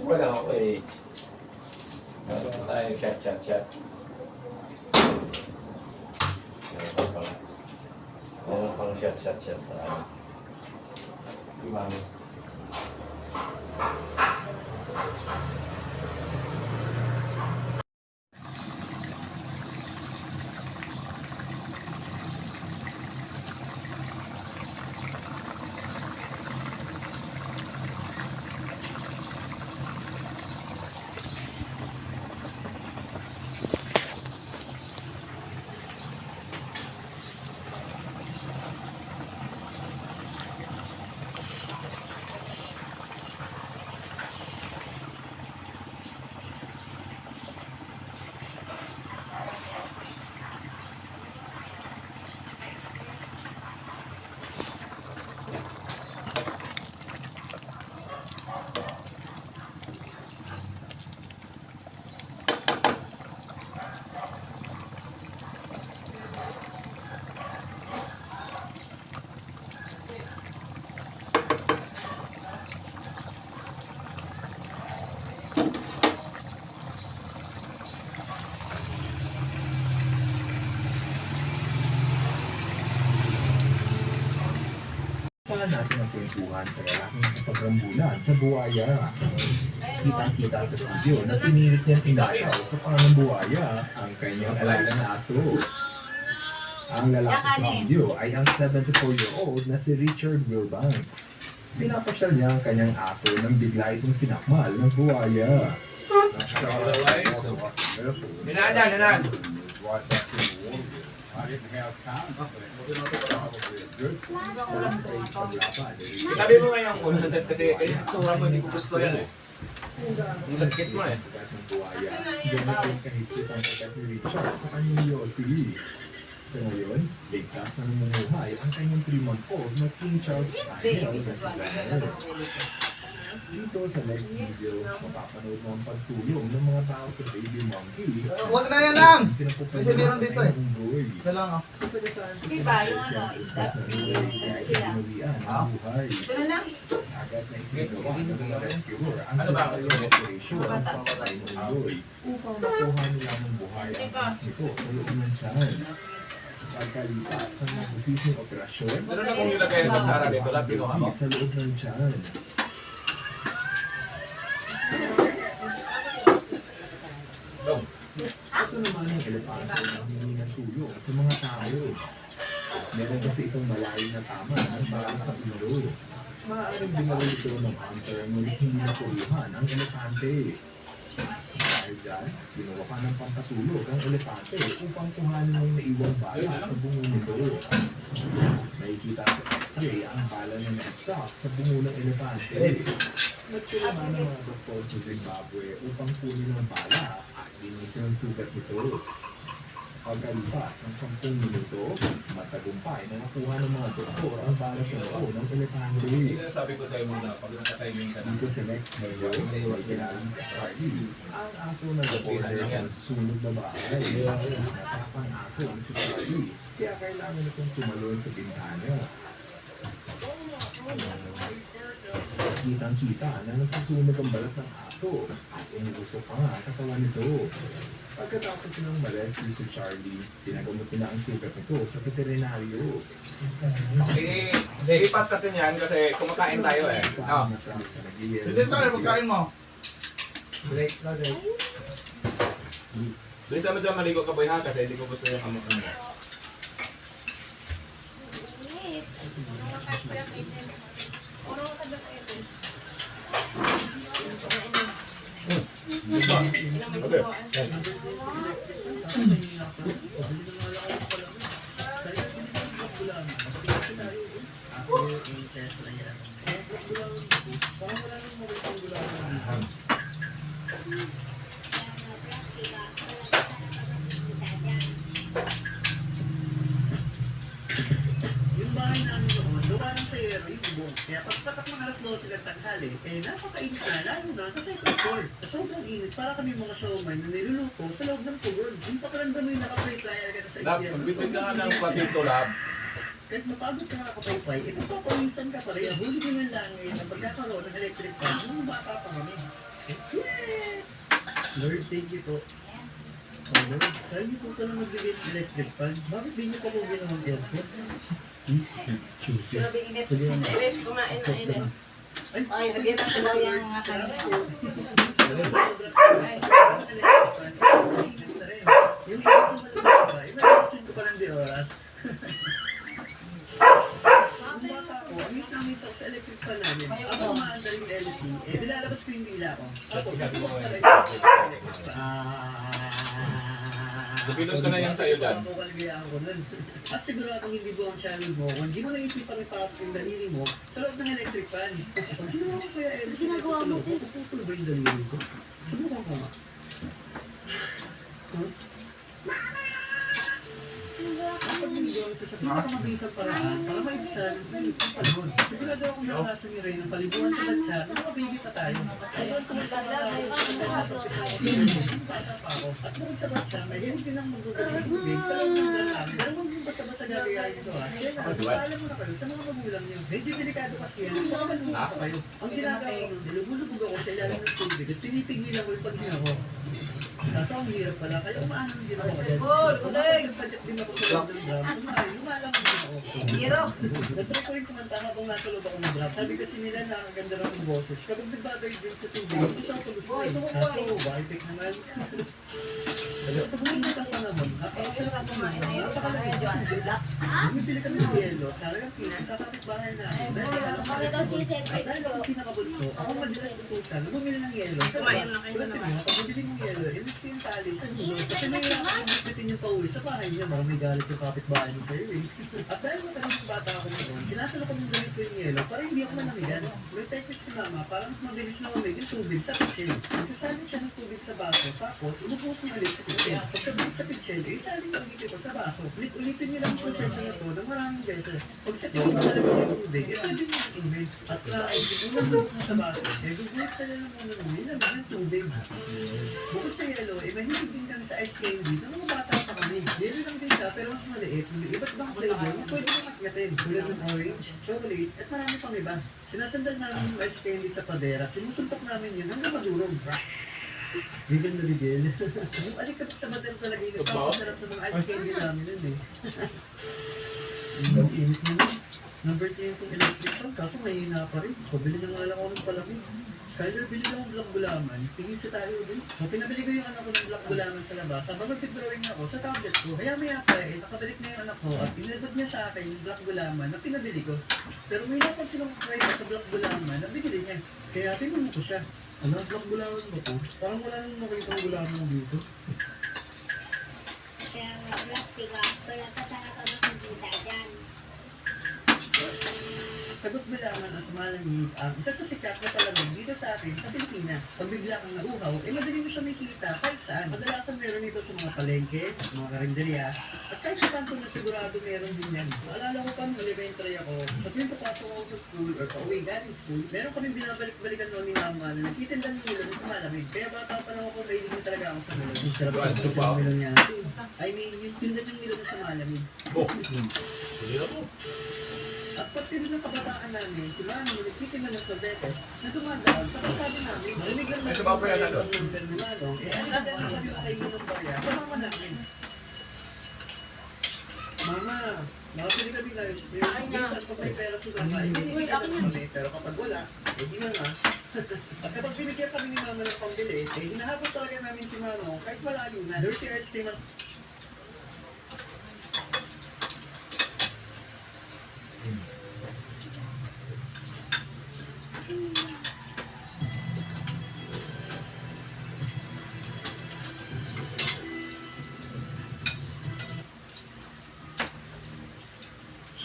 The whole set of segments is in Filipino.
Wala ako eh. Meron tayo chat. Meron pang chat sa ano. Di ba? Saan natin ang kwentuhan sa lalaking kapagrambulan sa buhaya. Kitang-kita sa video na pinilit niyang tinakaw sa pangang buhaya ang kanyang alaga na aso. Ang lalaki sa video ay ang 74-year-old na si Richard Wilbanks. Pinapasyal niya ang kanyang aso nang bigla itong sinakmal ng buhaya. Ninan! Sabi mo ngayong ulan kasi sobrang hindi ko gusto yan eh. Ang lagkit mo eh. Sa kanyang Yossi. Sa ngayon, ligtas na namumuhay ang kanyang 3-month-old na King Charles Spaniel sa Sibel. Dito sa next video, mapapanood mo ang pagtulong ng mga tao sa baby monkey. Huwag na yan lang! Kasi meron dito eh. Ito lang ako. Diba, yung ano, isda. Sila. Ito na lang. Agad na isinagawa ng mga rescuer ang sasayong operation sa patay ng iloy upang makuha nila ng buhay ang anak nito sa loob ng tiyan. Pagkalipas ng magsising operasyon, Meron na kong nilagay ng kutsara dito lang, pinuha mo. sa loob ng tiyan. Ito naman ang elepante na humingi ng tulong sa mga tao. Meron kasi itong malayo na tama ng parang sa ulo. Maaaring binawal ito ng hunter ngunit hindi napuruhan ang elepante. Dahil dyan, ginawa ka ng pampatulog ang elepante upang kuhanin ng naiwang bala sa bungo nito. Nakikita sa x-ray ang bala na na-stock sa bungo ng elepante. Nagtulungan ng mga doktor sa Zimbabwe upang kunin ang bala at linisin ang sugat nito. Pagkalipas ng 10 minuto, matagumpay na nakuha ng mga doktor ang bala sa loob ng elepante. Sabi ko sa'yo muna, pag nakatayong ka na. Dito sa next video, ay kailangan sa Charlie. Ang aso na reporter sa susunod na bahay. Natapang aso ang si Charlie, kaya kailangan itong tumalon sa bintana. Kitang-kita na nasusunog ang balat ng aso at inusok pa nga ang katawan nito. Pagkatapos ng ma-rescue si Charlie, pinagamot na ang sugat nito sa veterinaryo. Ipat natin yan kasi kumakain tayo eh. Oh. Hindi saan magkain mo? Break na break. Doon sa medyo maligo ka boy ha kasi hindi ko gusto yung amok mo. Yung bahay namin noon, gawa ng sayero, yung Kaya pagpatak ng alas 12 ng tanghali, napakainit na, lalo na sa second floor. Sa sobrang init, para kami mga showman na niluluto sa loob ng pugon. Yung pakiramdam mo yung naka-play trial ka na sa Lab, India. magbibig ka ng patito, Lab. Kahit mapagod ka nakapaypay, papawisan ka pa rin. Huli ko ng langit na pagkakaroon ng electric fan, nung bata pa kami. Yeah! Lord, thank you po. Oh, Lord, tayo niyo po pala magbigay ng electric fan. Bakit di niyo pa po ginawang aircon? Choose. Grabe init. Sige, ma'am. Init, kumain na init. Ay, lagyan na ko yung mga kanina. Yung isa sa malamig ba, i-mention ko pa lang di oras. Kung bata ko, ang isa-misa ko sa electric fan namin, ako umaandar yung LC, nilalabas ko yung dila ko. Tapos, sabi ko pala yung electric Kupilos ka na yan sa'yo dyan. Ako kaligayaan ko nun. At siguradong hindi buong channel mo, kung hindi mo naisipang ipasok yung daliri mo sa loob ng electric fan. Pag ginawa ko kaya LC nito sa loob, puputol ba yung daliri ko? Subukan ko nga. Huh? Kapag niligaw siya sa pinakamabisang paraan para maibisan yung panahon. Sigurado akong nakalasan ni Ray ng paliguan sa batsa na makababy pa tayo. Sobrang tumatanda tayo sa bata pa ako. At bukod sa batsa, may hilig din ang magugat sa tubig sa loob ng dala namin. Pero huwag basta-basta gagayahin ito ha. Kaya paalam mo na kayo sa mga magulang niyo. Medyo delikado kasi yan. Baka malungkot pa kayo. Ang ginagawa ko nun, nilubulubog ako sa ilalim ng tubig at pinipigilan ko yung paghinga ko. Kaso ang hirap pala, kaya umaanan din ako agad. Umapadyak din ako sa loob ng drum. Lumalang din ako. Natry ko rin kumanta habang nasa loob ako ng drum. Sabi kasi nila nakaganda raw ng boses. Kapag nagbabay din sa tubig, hindi siya ako gustuin. Kaso, baitik naman. Kapag umiinit ang panahon, sarap kumain na yun. Bumibili kami ng yelo, sarang pinan sa kapitbahay namin. Dahil ako pinakabulso, ako madalas utusan na bumili ng yelo. Suwerte mo, pag bumili ng yelo, mix yung tali sa dulo. Kasi may nakakalipitin yung pauwi sa bahay niya. Baka may galit yung kapitbahay mo sa'yo eh. At dahil matagal yung bata ako noon, sinasalo ko ng ganito yung yelo para hindi ako manamigan. May technique si mama para mas mabilis na umig yung tubig sa pitsil. Nagsasali siya ng tubig sa baso, tapos inupusin niya ulit sa pitsil. Pagkabig sa pitsil, isali niya ulit ito sa baso. Ulitin niyo lang yung proseso na to ng maraming beses. Pag sa pitsil malamig yung tubig, pwede niyo inumin. At inumin mo sa baso, gugulit sa lang muna mo, ilamig ng tubig. Bukod sa yelo, mahilig din kami sa ice candy na mga bata pa kami. Yelo lang din siya, pero mas maliit. May iba't ibang flavor na pwede mo matgatin. Tulad ng orange, chocolate, at marami pang iba. Sinasandal namin yung ice candy sa padera. Sinusuntok namin yun hanggang madurog. Bigil na bigil. Yung alikap sa bater talaga yun. Napakasarap ng mga ice candy namin yun eh. Ang init mo na. Number 3 itong electric fan, kaso mahina pa rin. Pabili na nga lang ako ng palamig. Skyler, bili lang ng black gulaman. Tingin sa tayo din. So, pinabili ko yung anak ko ng black gulaman sa labas. Habang nag-drawing ako sa tablet ko, kaya maya pa nakabalik na yung anak ko at inabot niya sa akin yung black gulaman na pinabili ko. Pero may napansin akong try sa black gulaman na binili niya. Kaya tinunod ko siya. Ano, black gulaman ba po? Parang wala nang nakita ng gulaman dito. Kaya nga, plastic ah. Wala ka talaga makikita dyan. Sagot Bilangan ang sumalamig ang isa sa sikat na palamig dito sa atin sa Pilipinas. Pag bigla kang nauhaw, madali mo siya makikita kahit saan. Kadalasan meron ito sa mga palengke, mga karinderya, at kahit sa kanto na sigurado meron din yan. Maalala ko pa nung elementary ako, sa tuwing papasok ako sa school or pauwi galing school, meron kami binabalik-balikan noon ni mama na nagtitindan ng milon sa malamig. Kaya bata pa lang ako, mahilig na talaga ako sa milon. Ang sarap sa milon niya. I mean, yung tindan ng milon sa malamig. Hindi na po. At pati rin ng kabataan namin, si Manny, nagtitinda ng sorbetes na dumadaan sa kalsada namin. Narinig lang namin yung kayo ng ganunalong, ang ganda na kami makainin ng barya sa mama namin. Mama, makapili kami ng ice cream. Minsan kung may pera si mama, ibinibigyan na kami. Pero kapag wala, di na nga. At kapag binigyan kami ni mama ng pambili, hinahabol talaga namin si Manong kahit malayo na. Dirty ice cream ang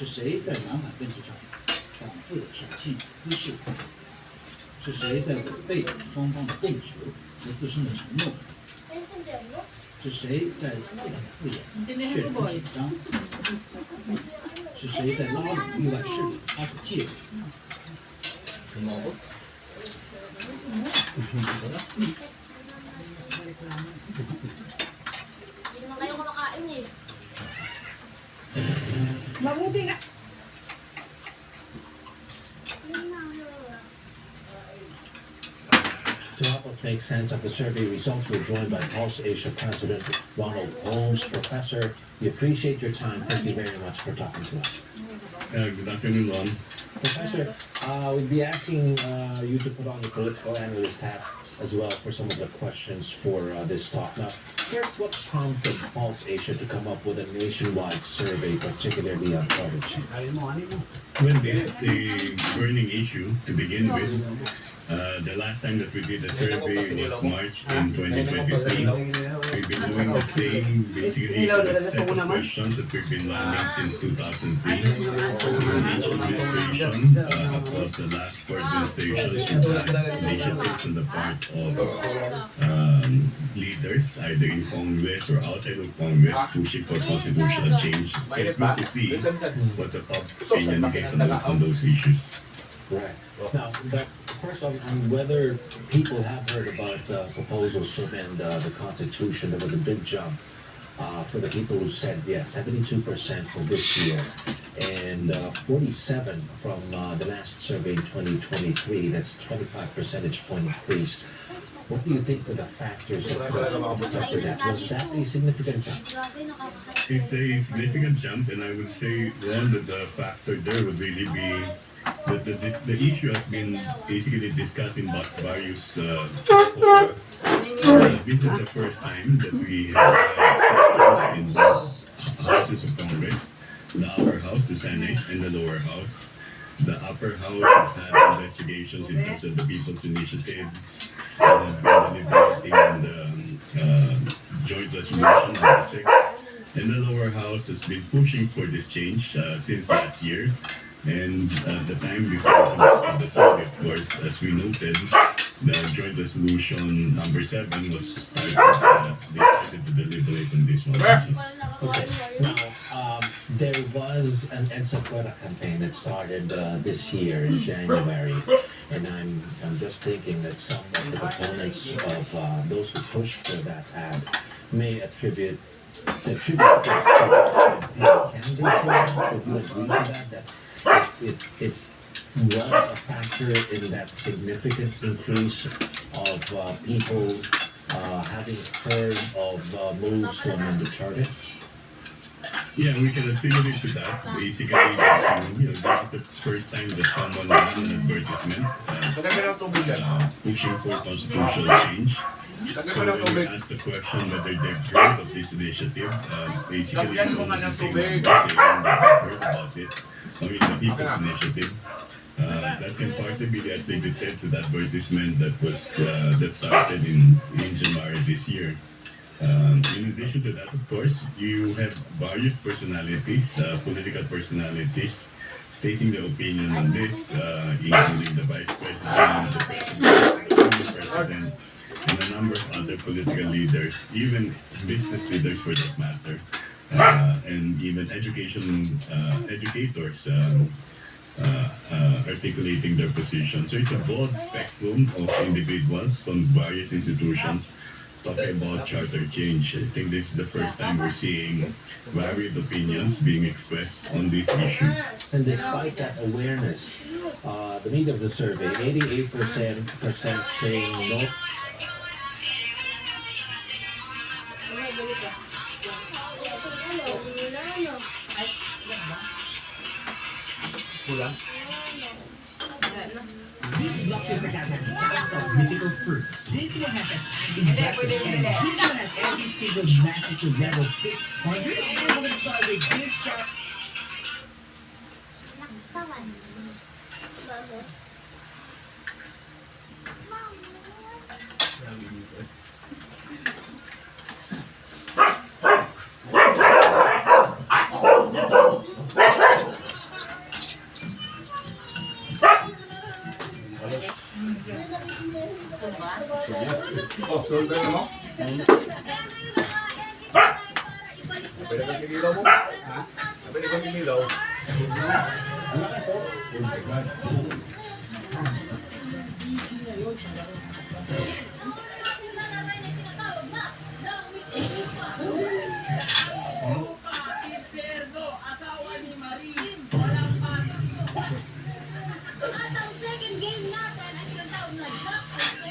是谁在南海问题上反复的挑衅滋事？是谁在违背双方的共识和自身的承诺？是谁在自导自演、渲染紧张？是谁在拉拢域外势力开始介入？ Umabot. Hindi naman kayo kumakain eh. Mabuti na. To help us make sense of the survey results, we're joined by Pulse Asia President Ronald Holmes. Professor, we appreciate your time. Thank you very much for talking to us. Good afternoon, Ron. Professor, we'd be asking you to put on your political analyst hat as well for some of the questions for this talk. Now, first, what prompted Pulse Asia to come up with a nationwide survey, particularly on climate change? Well, this is a burning issue to begin with. The last time that we did a survey was March in 2023. We've been doing the same, basically, the set of questions that we've been running since 2003. In each administration, across the last four administrations, we've had initiatives on the part of leaders, either in Congress or outside of Congress, pushing for constitutional change. So it's good to see what the top opinion is on those issues. Right. Now, first on whether people have heard about the proposals to amend the Constitution, there was a big jump for the people who said yes, 72% for this year, and 47 from the last survey in 2023. That's 25 percentage point increase. What do you think were the factors that affected that? Was that a significant jump? It's a significant jump, and I would say one of the factor there would really be that the issue has been basically discussed in various fora. This is the first time that we have had in the houses of Congress, the upper house, the Senate, and the lower house. The upper house has had investigations in terms of the People's Initiative, been deliberating on the joint resolution on the 6th, and the lower house has been pushing for this change since last year. And the time before the survey, of course, as we noted, the joint resolution number 7 was started, they started to deliberate on this one. Okay. Now, there was an EDSA Fuera campaign that started this year in January, and I'm just thinking that some of the proponents of those who pushed for that ad may attribute that to the campaign. Can they say that? Would you agree to that? That it was a factor in that significant increase of people having heard of moves to amend the charter? Yeah, we can attribute it to that. Basically, this is the first time that someone ran an advertisement pushing for constitutional change. So when we asked the question whether they've heard of this initiative, basically it's almost the same number saying that they've heard about it. I mean, the People's Initiative. That can partly be attributed to the advertisement that started in January this year. In addition to that, of course, you have various personalities, political personalities, stating their opinion on this, including the Vice President, the President, and a number of other political leaders, even business leaders for that matter, and even educators articulating their position. So it's a broad spectrum of individuals from various institutions talking about charter change. I think this is the first time we're seeing varied opinions being expressed on this issue. And despite that awareness, the meat of the survey, 88% saying no. This luxury has thousands of mythical fruits. This one has a breakfast, and this one has every single magic to level 600. And we're gonna start with this chart. Oh, so gano'n mo? Pwede ba yung ilaw mo? Ha? Pwede ba yung ilaw? Oh my God. At ang second game natin ay tinatawag na Duck and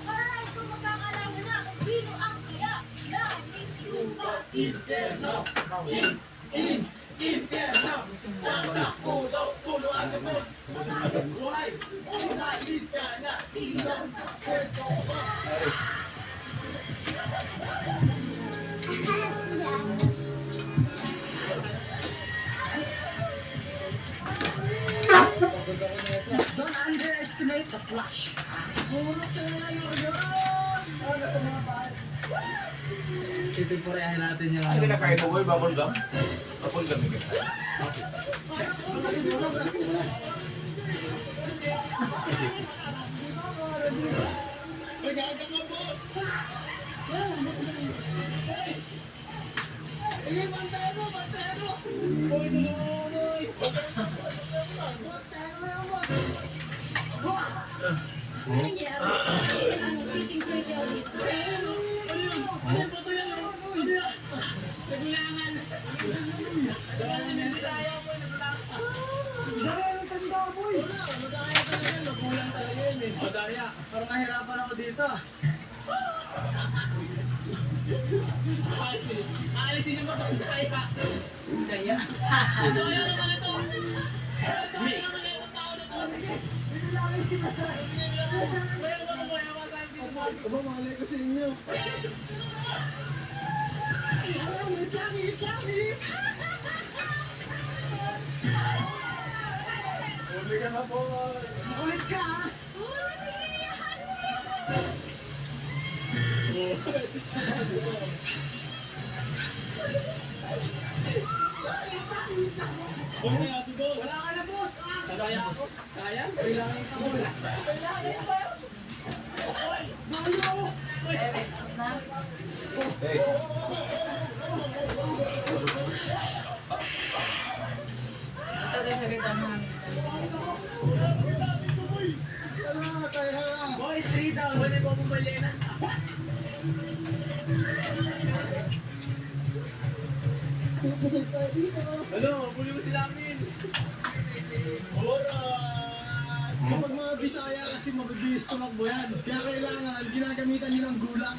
Alright, so magkakalaman na kung sino ang kaya ng Lupa Inferno. Don't underestimate the flash. Titimporehan natin yung Ano kinakain mo, boy? Bubble gum? Bubble gum yung kinakain. Sitting pretty ulit. Parang mahirapan ako dito. Aalisin niyo ba ito? Kaya. Kaya. Malay ko sa inyo. Uli ka na po. Ulit ka, ha? Wala ka na, boss. Sayang, boss. Sayang? Kailangan ka, boss. Boy, 3 down. Wala po bumali na. Ano? Buli mo sila amin. Kapag mga Bisaya kasi mabibis tumakbo yan. Kaya kailangan ginagamitan nyo ng gulang.